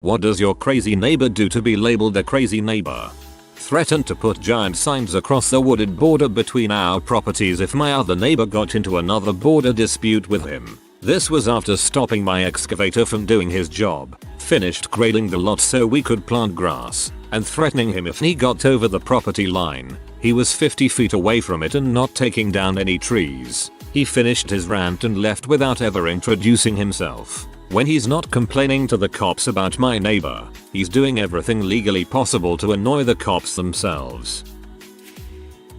What does your crazy neighbor do to be labeled a crazy neighbor? Threatened to put giant signs across the wooded border between our properties if my other neighbor got into another border dispute with him. This was after stopping my excavator from doing his job, finished grading the lot so we could plant grass, and threatening him if he got over the property line. He was 50 feet away from it and not taking down any trees. He finished his rant and left without ever introducing himself. When he's not complaining to the cops about my neighbor, he's doing everything legally possible to annoy the cops themselves.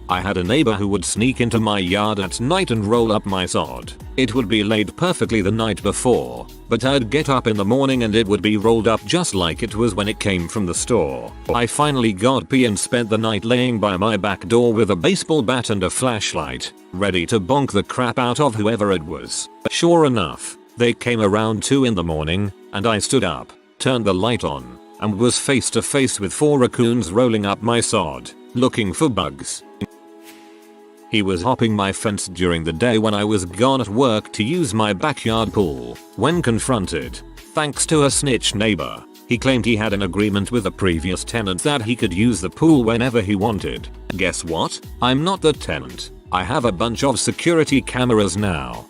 I had a neighbor who would sneak into my yard at night and roll up my sod. It would be laid perfectly the night before, but I'd get up in the morning and it would be rolled up just like it was when it came from the store. I finally got pee and spent the night laying by my back door with a baseball bat and a flashlight, ready to bonk the crap out of whoever it was. Sure enough, they came around 2 in the morning, and I stood up, turned the light on, and was face to face with 4 raccoons rolling up my sod, looking for bugs. He was hopping my fence during the day when I was gone at work to use my backyard pool. When confronted, thanks to a snitch neighbor, he claimed he had an agreement with a previous tenant that he could use the pool whenever he wanted. Guess what? I'm not the tenant. I have a bunch of security cameras now.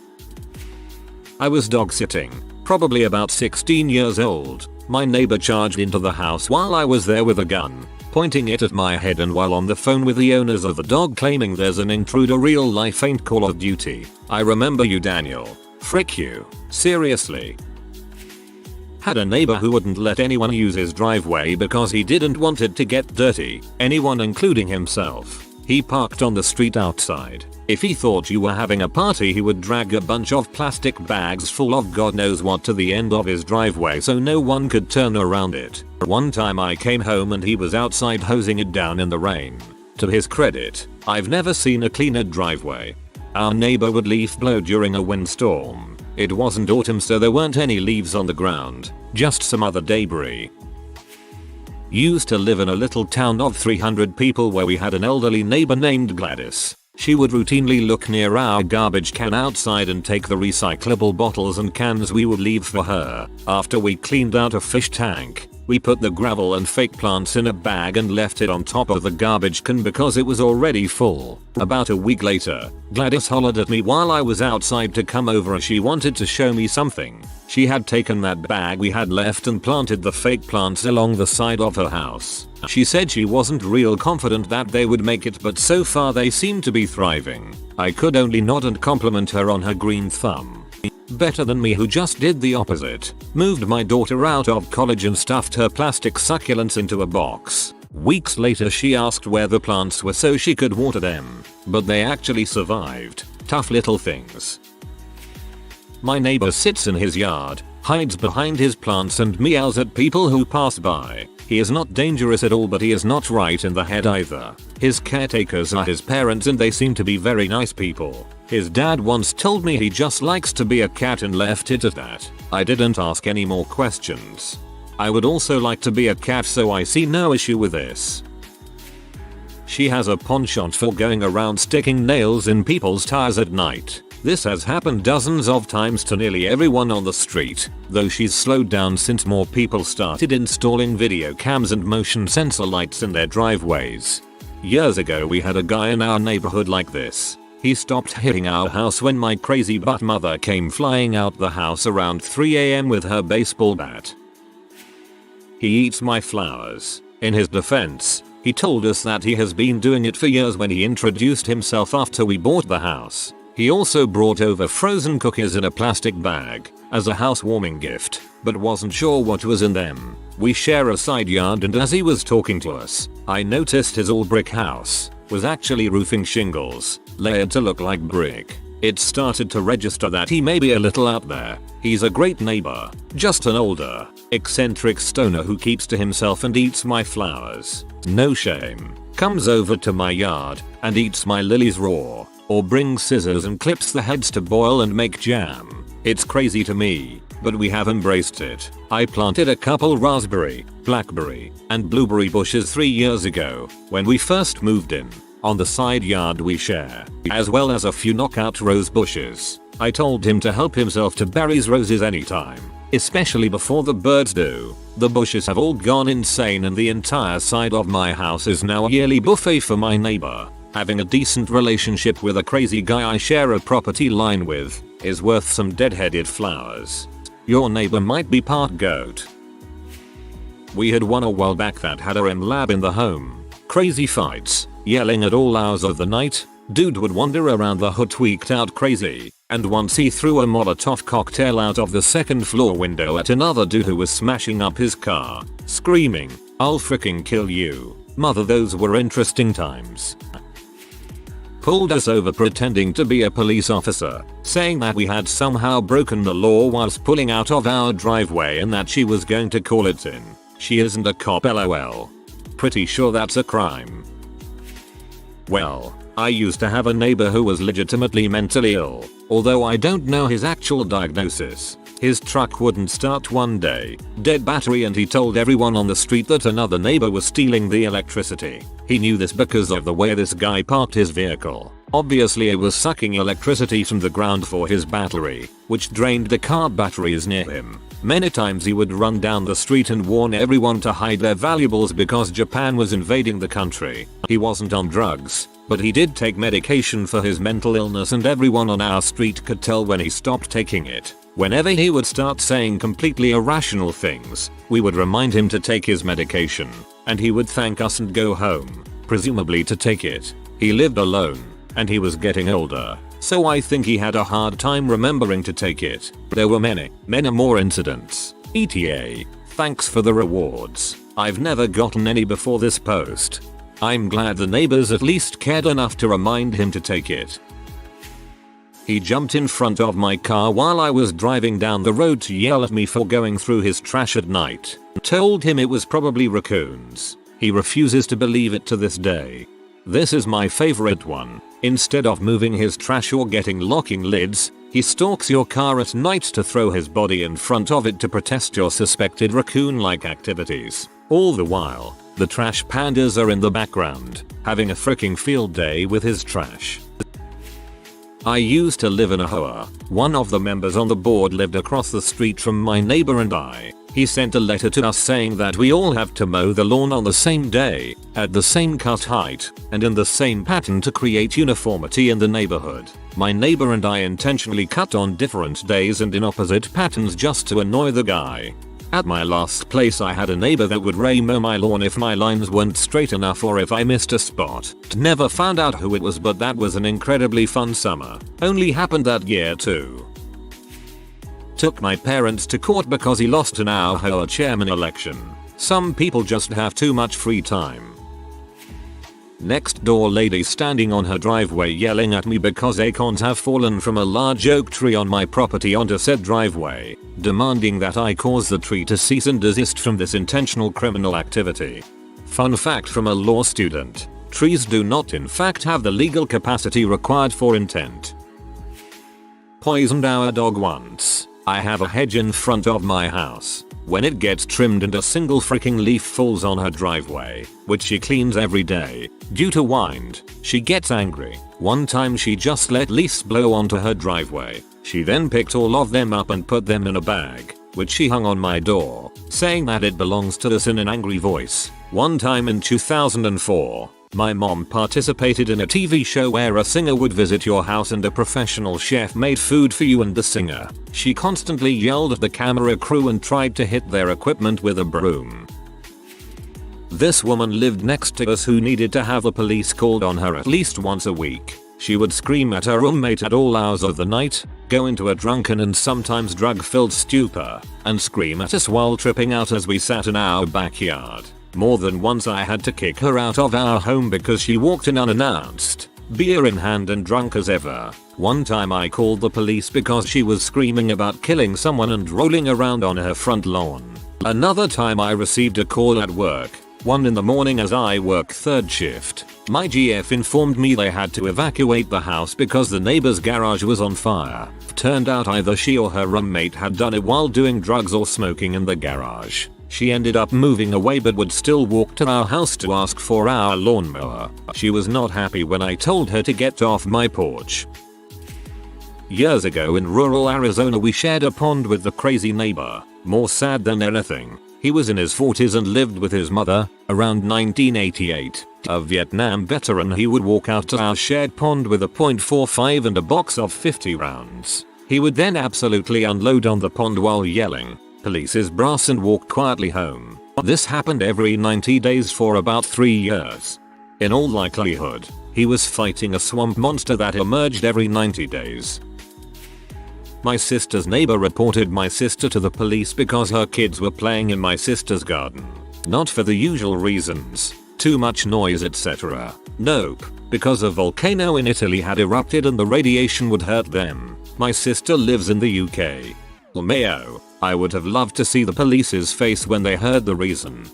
I was dog sitting, probably about 16 years old. My neighbor charged into the house while I was there with a gun, pointing it at my head, and while on the phone with the owners of the dog claiming there's an intruder. Real life ain't Call of Duty. I remember you, Daniel. Frick you. Seriously. Had a neighbor who wouldn't let anyone use his driveway because he didn't want it to get dirty, anyone including himself. He parked on the street outside. If he thought you were having a party, he would drag a bunch of plastic bags full of God knows what to the end of his driveway so no one could turn around it. One time I came home and he was outside hosing it down in the rain. To his credit, I've never seen a cleaner driveway. Our neighbor would leaf blow during a windstorm. It wasn't autumn, so there weren't any leaves on the ground, just some other debris. Used to live in a little town of 300 people where we had an elderly neighbor named Gladys. She would routinely look near our garbage can outside and take the recyclable bottles and cans we would leave for her. After we cleaned out a fish tank, we put the gravel and fake plants in a bag and left it on top of the garbage can because it was already full. About a week later, Gladys hollered at me while I was outside to come over as she wanted to show me something. She had taken that bag we had left and planted the fake plants along the side of her house. She said she wasn't real confident that they would make it, but so far they seem to be thriving. I could only nod and compliment her on her green thumb. Better than me, who just did the opposite. Moved my daughter out of college and stuffed her plastic succulents into a box. Weeks later she asked where the plants were so she could water them, but they actually survived. Tough little things. My neighbor sits in his yard, hides behind his plants and meows at people who pass by. He is not dangerous at all, but he is not right in the head either. His caretakers are his parents and they seem to be very nice people. His dad once told me he just likes to be a cat and left it at that. I didn't ask any more questions. I would also like to be a cat, so I see no issue with this. She has a penchant for going around sticking nails in people's tires at night. This has happened dozens of times to nearly everyone on the street, though she's slowed down since more people started installing video cams and motion sensor lights in their driveways. Years ago we had a guy in our neighborhood like this. He stopped hitting our house when my crazy butt mother came flying out the house around 3 AM with her baseball bat. He eats my flowers. In his defense, he told us that he has been doing it for years when he introduced himself after we bought the house. He also brought over frozen cookies in a plastic bag as a housewarming gift, but wasn't sure what was in them. We share a side yard, and as he was talking to us, I noticed his all brick house was actually roofing shingles, layered to look like brick. It started to register that he may be a little out there. He's a great neighbor, just an older, eccentric stoner who keeps to himself and eats my flowers. No shame. Comes over to my yard and eats my lilies raw, or brings scissors and clips the heads to boil and make jam. It's crazy to me, but we have embraced it. I planted a couple raspberry, blackberry, and blueberry bushes 3 years ago when we first moved in, on the side yard we share, as well as a few knockout rose bushes. I told him to help himself to berries, roses anytime, especially before the birds do. The bushes have all gone insane and the entire side of my house is now a yearly buffet for my neighbor. Having a decent relationship with a crazy guy I share a property line with is worth some dead-headed flowers. Your neighbor might be part goat. We had one a while back that had a REM lab in the home. Crazy fights, yelling at all hours of the night. Dude would wander around the hood tweaked out crazy, and once he threw a Molotov cocktail out of the second floor window at another dude who was smashing up his car, screaming, "I'll fricking kill you." Mother, those were interesting times. Pulled us over pretending to be a police officer, saying that we had somehow broken the law whilst pulling out of our driveway and that she was going to call it in. She isn't a cop, lol. Pretty sure that's a crime. Well, I used to have a neighbor who was legitimately mentally ill, although I don't know his actual diagnosis. His truck wouldn't start one day, dead battery, and he told everyone on the street that another neighbor was stealing the electricity. He knew this because of the way this guy parked his vehicle. Obviously it was sucking electricity from the ground for his battery, which drained the car batteries near him. Many times he would run down the street and warn everyone to hide their valuables because Japan was invading the country. He wasn't on drugs, but he did take medication for his mental illness, and everyone on our street could tell when he stopped taking it. Whenever he would start saying completely irrational things, we would remind him to take his medication, and he would thank us and go home, presumably to take it. He lived alone, and he was getting older, so I think he had a hard time remembering to take it. There were many more incidents. ETA, thanks for the rewards. I've never gotten any before this post. I'm glad the neighbors at least cared enough to remind him to take it. He jumped in front of my car while I was driving down the road to yell at me for going through his trash at night. Told him it was probably raccoons. He refuses to believe it to this day. This is my favorite one. Instead of moving his trash or getting locking lids, he stalks your car at night to throw his body in front of it to protest your suspected raccoon-like activities. All the while, the trash pandas are in the background, having a freaking field day with his trash. I used to live in a hoa. One of the members on the board lived across the street from my neighbor and I. He sent a letter to us saying that we all have to mow the lawn on the same day, at the same cut height, and in the same pattern to create uniformity in the neighborhood. My neighbor and I intentionally cut on different days and in opposite patterns just to annoy the guy. At my last place I had a neighbor that would mow my lawn if my lines weren't straight enough or if I missed a spot. Never found out who it was, but that was an incredibly fun summer. Only happened that year too. Took my parents to court because he lost an our chairman election. Some people just have too much free time. Next door lady standing on her driveway yelling at me because acorns have fallen from a large oak tree on my property onto said driveway, demanding that I cause the tree to cease and desist from this intentional criminal activity. Fun fact from a law student: trees do not in fact have the legal capacity required for intent. Poisoned our dog once. I have a hedge in front of my house. When it gets trimmed and a single freaking leaf falls on her driveway, which she cleans every day, due to wind, she gets angry. One time she just let leaves blow onto her driveway. She then picked all of them up and put them in a bag, which she hung on my door, saying that it belongs to us in an angry voice. One time in 2004, my mom participated in a TV show where a singer would visit your house and a professional chef made food for you and the singer. She constantly yelled at the camera crew and tried to hit their equipment with a broom. This woman lived next to us who needed to have the police called on her at least once a week. She would scream at her roommate at all hours of the night, go into a drunken and sometimes drug-filled stupor, and scream at us while tripping out as we sat in our backyard. More than once I had to kick her out of our home because she walked in unannounced, beer in hand and drunk as ever. One time I called the police because she was screaming about killing someone and rolling around on her front lawn. Another time I received a call at work, 1 in the morning as I work third shift. My GF informed me they had to evacuate the house because the neighbor's garage was on fire. Turned out either she or her roommate had done it while doing drugs or smoking in the garage. She ended up moving away but would still walk to our house to ask for our lawnmower. She was not happy when I told her to get off my porch. Years ago in rural Arizona we shared a pond with the crazy neighbor. More sad than anything. He was in his 40s and lived with his mother. Around 1988, a Vietnam veteran, he would walk out to our shared pond with a .45 and a box of 50 rounds. He would then absolutely unload on the pond while yelling, "Police is brass," and walk quietly home. This happened every 90 days for about 3 years. In all likelihood, he was fighting a swamp monster that emerged every 90 days. My sister's neighbor reported my sister to the police because her kids were playing in my sister's garden. Not for the usual reasons, too much noise etc. Nope, because a volcano in Italy had erupted and the radiation would hurt them. My sister lives in the UK. Mayo, I would have loved to see the police's face when they heard the reason.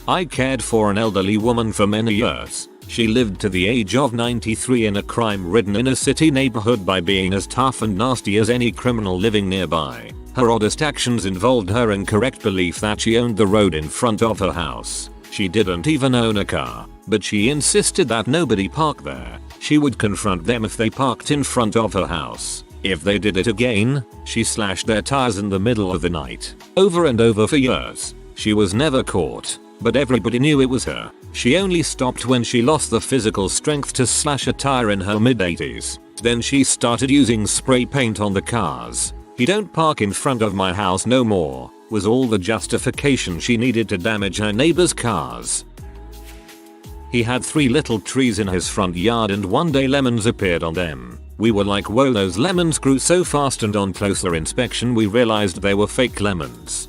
I cared for an elderly woman for many years. She lived to the age of 93 in a crime-ridden inner-city neighborhood by being as tough and nasty as any criminal living nearby. Her oddest actions involved her incorrect belief that she owned the road in front of her house. She didn't even own a car, but she insisted that nobody park there. She would confront them if they parked in front of her house. If they did it again, she slashed their tires in the middle of the night. Over and over for years. She was never caught, but everybody knew it was her. She only stopped when she lost the physical strength to slash a tire in her mid-80s. Then she started using spray paint on the cars. "He don't park in front of my house no more," was all the justification she needed to damage her neighbor's cars. He had 3 little trees in his front yard and one day lemons appeared on them. We were like, whoa, those lemons grew so fast, and on closer inspection we realized they were fake lemons.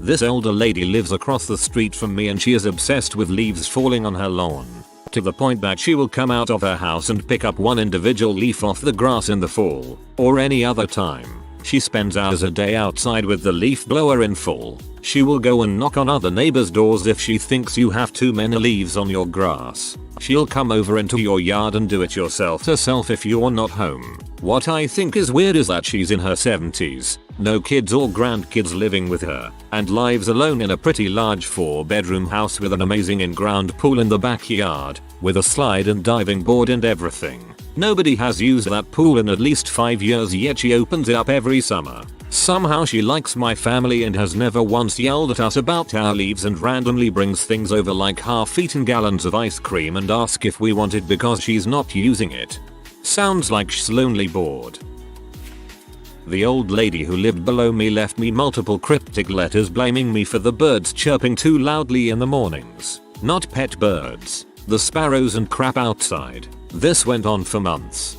This older lady lives across the street from me and she is obsessed with leaves falling on her lawn. To the point that she will come out of her house and pick up one individual leaf off the grass in the fall, or any other time. She spends hours a day outside with the leaf blower in full. She will go and knock on other neighbors' doors if she thinks you have too many leaves on your grass. She'll come over into your yard and do it yourself herself if you're not home. What I think is weird is that she's in her 70s, no kids or grandkids living with her, and lives alone in a pretty large 4-bedroom house with an amazing in-ground pool in the backyard, with a slide and diving board and everything. Nobody has used that pool in at least 5 years, yet she opens it up every summer. Somehow she likes my family and has never once yelled at us about our leaves, and randomly brings things over like half-eaten gallons of ice cream and asks if we want it because she's not using it. Sounds like she's lonely bored. The old lady who lived below me left me multiple cryptic letters blaming me for the birds chirping too loudly in the mornings. Not pet birds, the sparrows and crap outside. This went on for months.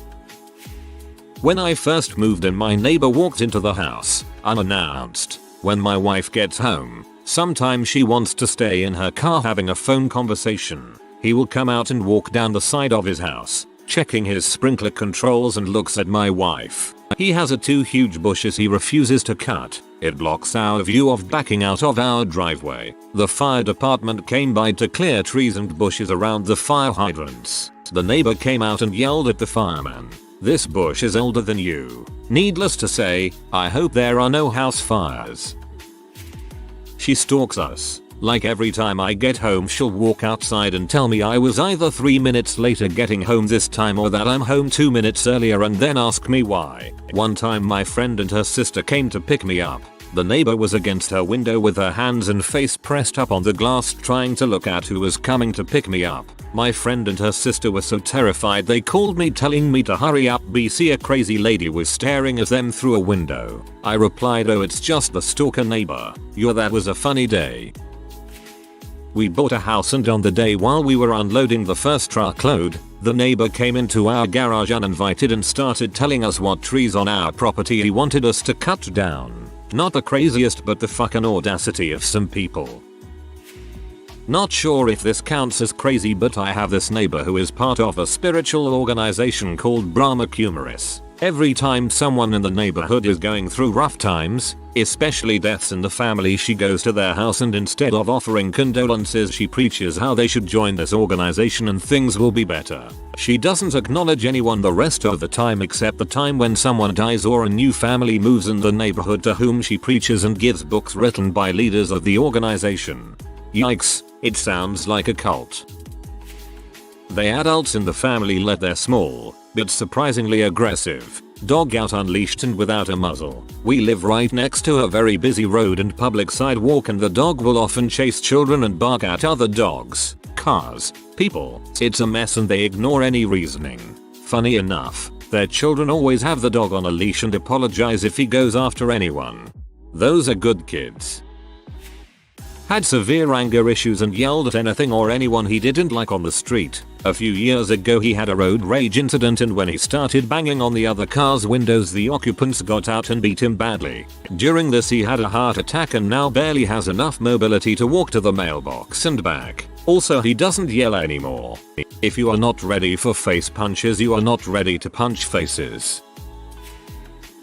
When I first moved in, my neighbor walked into the house, unannounced. When my wife gets home, sometimes she wants to stay in her car having a phone conversation. He will come out and walk down the side of his house, checking his sprinkler controls, and looks at my wife. He has 2 huge bushes he refuses to cut. It blocks our view of backing out of our driveway. The fire department came by to clear trees and bushes around the fire hydrants. The neighbor came out and yelled at the fireman, "This bush is older than you." Needless to say, I hope there are no house fires. She stalks us. Like every time I get home, she'll walk outside and tell me I was either 3 minutes later getting home this time or that I'm home 2 minutes earlier, and then ask me why. One time my friend and her sister came to pick me up. The neighbor was against her window with her hands and face pressed up on the glass trying to look at who was coming to pick me up. My friend and her sister were so terrified they called me telling me to hurry up, BC a crazy lady was staring at them through a window. I replied, "Oh, it's just the stalker neighbor. That was a funny day." We bought a house, and on the day while we were unloading the first truckload, the neighbor came into our garage uninvited and started telling us what trees on our property he wanted us to cut down. Not the craziest, but the fucking audacity of some people. Not sure if this counts as crazy, but I have this neighbor who is part of a spiritual organization called Brahma Kumaris. Every time someone in the neighborhood is going through rough times, especially deaths in the family, she goes to their house and instead of offering condolences, she preaches how they should join this organization and things will be better. She doesn't acknowledge anyone the rest of the time except the time when someone dies or a new family moves in the neighborhood, to whom she preaches and gives books written by leaders of the organization. Yikes, it sounds like a cult. The adults in the family let their small, but surprisingly aggressive, Dog out unleashed and without a muzzle. We live right next to a very busy road and public sidewalk, and the dog will often chase children and bark at other dogs, cars, people. It's a mess and they ignore any reasoning. Funny enough, their children always have the dog on a leash and apologize if he goes after anyone. Those are good kids. Had severe anger issues and yelled at anything or anyone he didn't like on the street. A few years ago he had a road rage incident, and when he started banging on the other car's windows, the occupants got out and beat him badly. During this he had a heart attack and now barely has enough mobility to walk to the mailbox and back. Also, he doesn't yell anymore. If you are not ready for face punches, you are not ready to punch faces.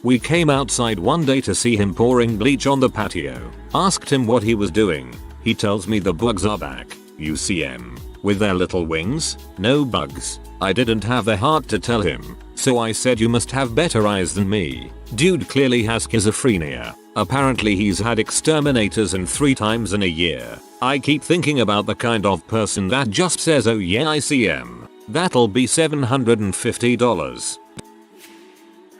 We came outside one day to see him pouring bleach on the patio. Asked him what he was doing. He tells me the bugs are back. You see them? With their little wings? No bugs. I didn't have the heart to tell him, so I said, you must have better eyes than me. Dude clearly has schizophrenia. Apparently he's had exterminators in 3 times in a year. I keep thinking about the kind of person that just says, oh yeah, I see him. That'll be $750.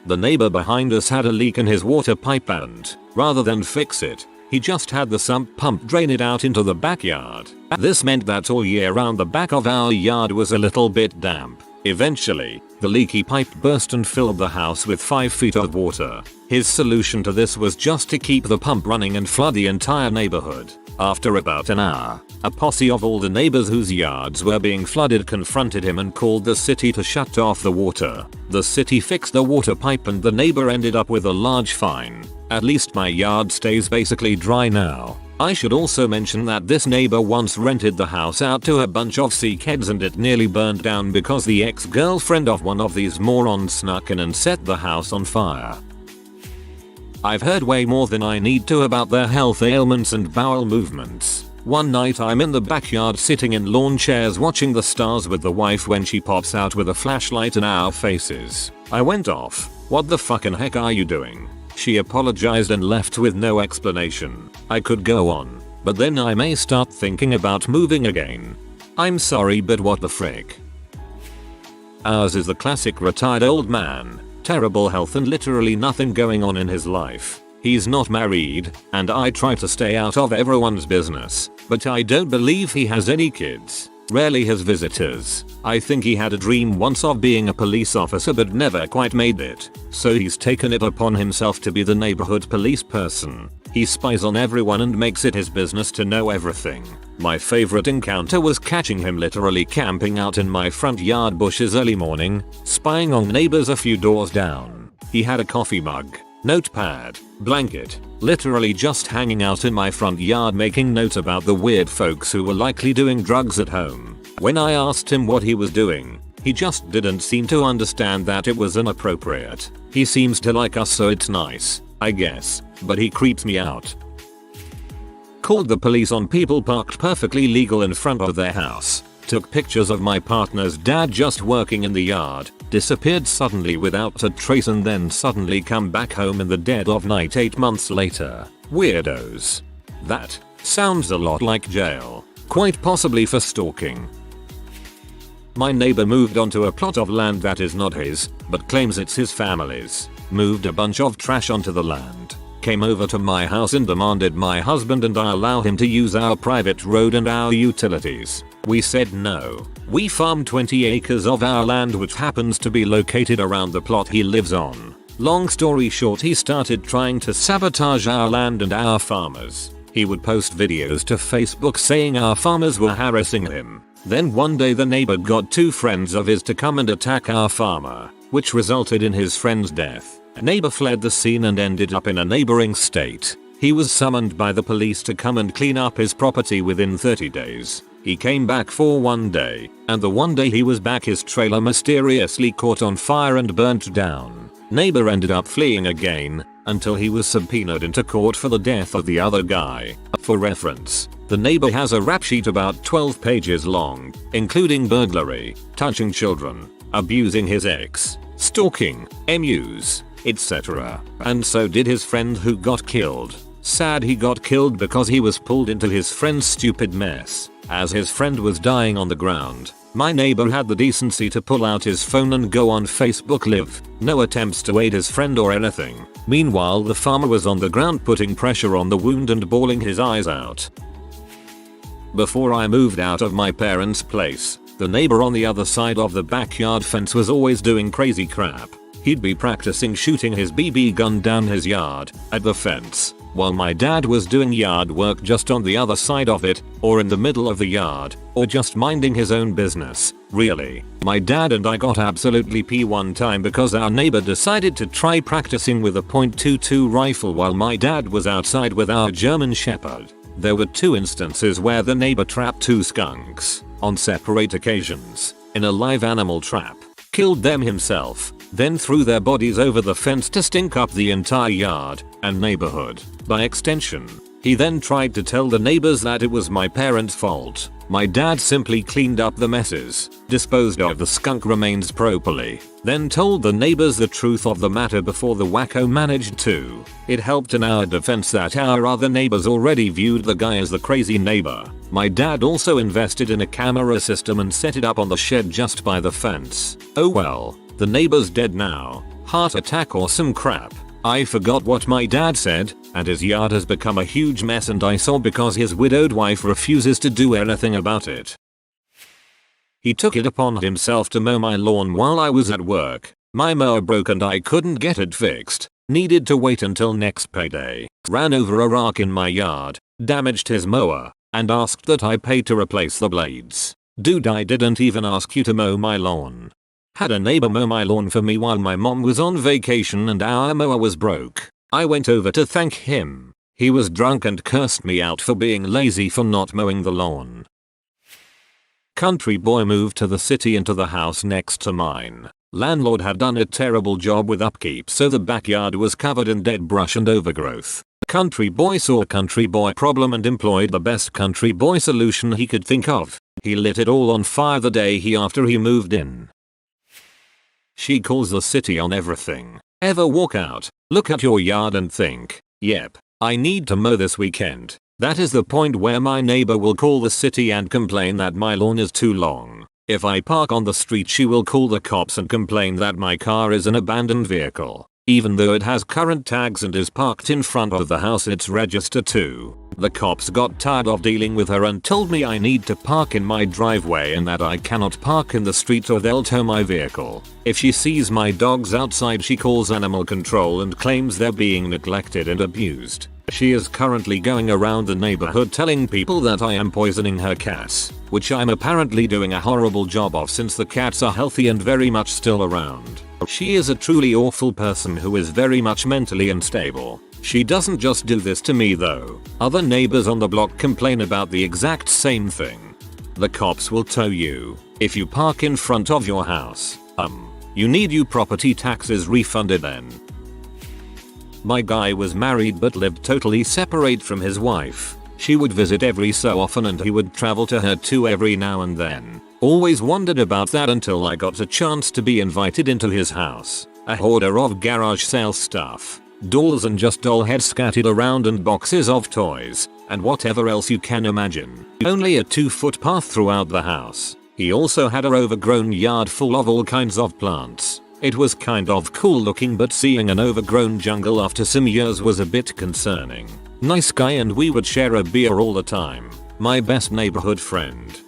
The neighbor behind us had a leak in his water pipe, and rather than fix it, he just had the sump pump drain it out into the backyard. This meant that all year round the back of our yard was a little bit damp. Eventually, the leaky pipe burst and filled the house with 5 feet of water. His solution to this was just to keep the pump running and flood the entire neighborhood. After about an hour, a posse of all the neighbors whose yards were being flooded confronted him and called the city to shut off the water. The city fixed the water pipe and the neighbor ended up with a large fine. At least my yard stays basically dry now. I should also mention that this neighbor once rented the house out to a bunch of sickheads and it nearly burned down because the ex-girlfriend of one of these morons snuck in and set the house on fire. I've heard way more than I need to about their health ailments and bowel movements. One night I'm in the backyard sitting in lawn chairs watching the stars with the wife when she pops out with a flashlight in our faces. I went off. What the fucking heck are you doing? She apologized and left with no explanation. I could go on, but then I may start thinking about moving again. I'm sorry, but what the frick? Ours is the classic retired old man. Terrible health and literally nothing going on in his life. He's not married, and I try to stay out of everyone's business, but I don't believe he has any kids. Rarely has visitors. I think he had a dream once of being a police officer but never quite made it, so he's taken it upon himself to be the neighborhood police person. He spies on everyone and makes it his business to know everything. My favorite encounter was catching him literally camping out in my front yard bushes early morning, spying on neighbors a few doors down. He had a coffee mug, notepad, blanket, literally just hanging out in my front yard making notes about the weird folks who were likely doing drugs at home. When I asked him what he was doing, he just didn't seem to understand that it was inappropriate. He seems to like us, so it's nice, I guess, but he creeps me out. Called the police on people parked perfectly legal in front of their house. Took pictures of my partner's dad just working in the yard, disappeared suddenly without a trace and then suddenly come back home in the dead of night 8 months later. Weirdos. That sounds a lot like jail. Quite possibly for stalking. My neighbor moved onto a plot of land that is not his, but claims it's his family's. Moved a bunch of trash onto the land. Came over to my house and demanded my husband and I allow him to use our private road and our utilities. We said no. We farm 20 acres of our land which happens to be located around the plot he lives on. Long story short, he started trying to sabotage our land and our farmers. He would post videos to Facebook saying our farmers were harassing him. Then one day the neighbor got 2 friends of his to come and attack our farmer, which resulted in his friend's death. A neighbor fled the scene and ended up in a neighboring state. He was summoned by the police to come and clean up his property within 30 days. He came back for one day, and the one day he was back his trailer mysteriously caught on fire and burnt down. Neighbor ended up fleeing again, until he was subpoenaed into court for the death of the other guy. For reference, the neighbor has a rap sheet about 12 pages long, including burglary, touching children, abusing his ex, stalking, MUs, etc. And so did his friend who got killed. Sad he got killed because he was pulled into his friend's stupid mess. As his friend was dying on the ground, My neighbor had the decency to pull out his phone and go on Facebook Live. No attempts to aid his friend or anything. Meanwhile, the farmer was on the ground putting pressure on the wound and bawling his eyes out. Before I moved out of my parents' place, the neighbor on the other side of the backyard fence was always doing crazy crap. He'd be practicing shooting his BB gun down his yard, at the fence, while my dad was doing yard work just on the other side of it, or in the middle of the yard, or just minding his own business. Really, my dad and I got absolutely pee one time because our neighbor decided to try practicing with a .22 rifle while my dad was outside with our German Shepherd. There were 2 instances where the neighbor trapped 2 skunks, on separate occasions, in a live animal trap, killed them himself, then threw their bodies over the fence to stink up the entire yard and neighborhood. By extension, he then tried to tell the neighbors that it was my parents' fault. My dad simply cleaned up the messes, disposed of the skunk remains properly, then told the neighbors the truth of the matter before the wacko managed to. It helped in our defense that our other neighbors already viewed the guy as the crazy neighbor. My dad also invested in a camera system and set it up on the shed just by the fence. Oh well. The neighbor's dead now. Heart attack or some crap. I forgot what my dad said, and his yard has become a huge mess and eyesore because his widowed wife refuses to do anything about it. He took it upon himself to mow my lawn while I was at work. My mower broke and I couldn't get it fixed. Needed to wait until next payday. Ran over a rock in my yard, damaged his mower, and asked that I pay to replace the blades. Dude, I didn't even ask you to mow my lawn. Had a neighbor mow my lawn for me while my mom was on vacation and our mower was broke. I went over to thank him. He was drunk and cursed me out for being lazy for not mowing the lawn. Country boy moved to the city into the house next to mine. Landlord had done a terrible job with upkeep, so the backyard was covered in dead brush and overgrowth. Country boy saw a country boy problem and employed the best country boy solution he could think of. He lit it all on fire the day after he moved in. She calls the city on everything. Ever walk out, look at your yard and think, yep, I need to mow this weekend. That is the point where my neighbor will call the city and complain that my lawn is too long. If I park on the street, she will call the cops and complain that my car is an abandoned vehicle. Even though it has current tags and is parked in front of the house it's registered to. The cops got tired of dealing with her and told me I need to park in my driveway and that I cannot park in the street or they'll tow my vehicle. If she sees my dogs outside, she calls animal control and claims they're being neglected and abused. She is currently going around the neighborhood telling people that I am poisoning her cats, which I'm apparently doing a horrible job of since the cats are healthy and very much still around. She is a truly awful person who is very much mentally unstable. She doesn't just do this to me though. Other neighbors on the block complain about the exact same thing. The cops will tow you if you park in front of your house. You need your property taxes refunded then. My guy was married but lived totally separate from his wife. She would visit every so often and he would travel to her too every now and then. Always wondered about that until I got a chance to be invited into his house. A hoarder of garage sale stuff, dolls and just doll heads scattered around and boxes of toys, and whatever else you can imagine. Only a 2-foot path throughout the house. He also had an overgrown yard full of all kinds of plants. It was kind of cool looking, but seeing an overgrown jungle after some years was a bit concerning. Nice guy and we would share a beer all the time. My best neighborhood friend.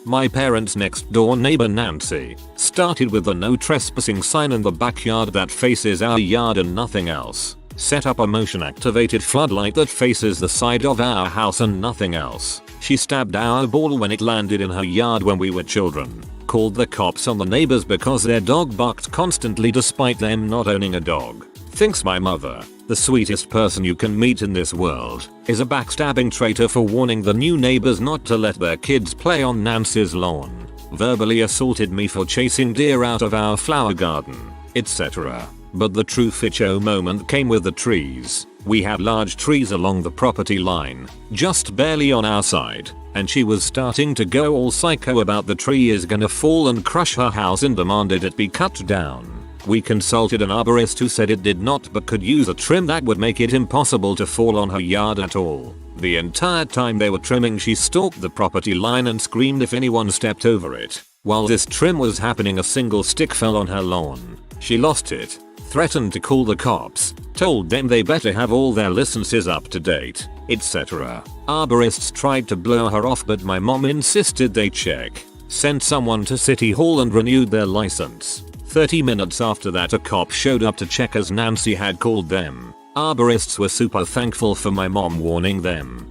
My parents' next door neighbor Nancy started with a no trespassing sign in the backyard that faces our yard and nothing else. Set up a motion activated floodlight that faces the side of our house and nothing else. She stabbed our ball when it landed in her yard when we were children. Called the cops on the neighbors because their dog barked constantly despite them not owning a dog. Thinks my mother, the sweetest person you can meet in this world, is a backstabbing traitor for warning the new neighbors not to let their kids play on Nancy's lawn. Verbally assaulted me for chasing deer out of our flower garden, etc. But the true ficho moment came with the trees. We had large trees along the property line, just barely on our side, and she was starting to go all psycho about the tree is gonna fall and crush her house and demanded it be cut down. We consulted an arborist who said it did not but could use a trim that would make it impossible to fall on her yard at all. The entire time they were trimming she stalked the property line and screamed if anyone stepped over it. While this trim was happening, a single stick fell on her lawn. She lost it, threatened to call the cops, told them they better have all their licenses up to date, etc. Arborists tried to blow her off but my mom insisted they check. Sent someone to City Hall and renewed their license. 30 minutes after that a cop showed up to check as Nancy had called them. Arborists were super thankful for my mom warning them.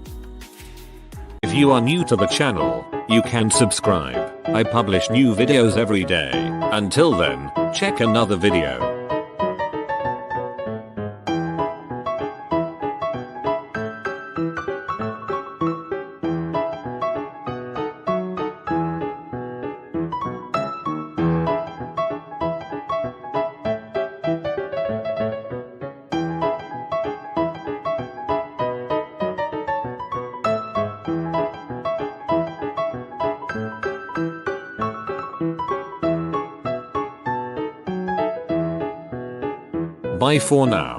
If you are new to the channel, you can subscribe. I publish new videos every day. Until then, check another video. Bye for now.